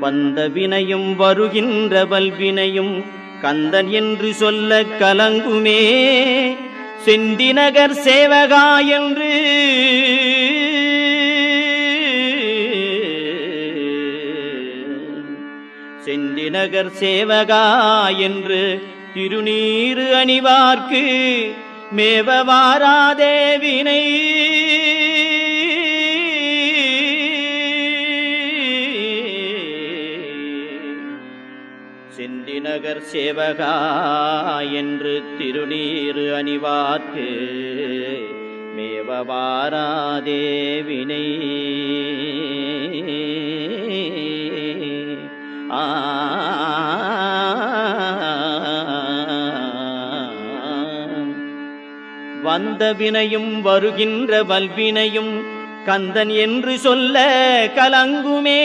வந்த வினையும் வருகின்ற வல்வினையும் கந்தன் என்று சொல்ல கலங்குமே. செந்திநகர் சேவகா என்று செந்திநகர் சேவகா என்று திருநீறு அணிவார்க்கு மேவ வாராதே வினை. செந்திநகர் சேவகா என்று திருநீறு அணிவார்க்கு மேவ வாராதே வினை. வந்த வினையும் வருகின்ற வல்வினையும் கந்தன் என்று சொல்ல கலங்குமே.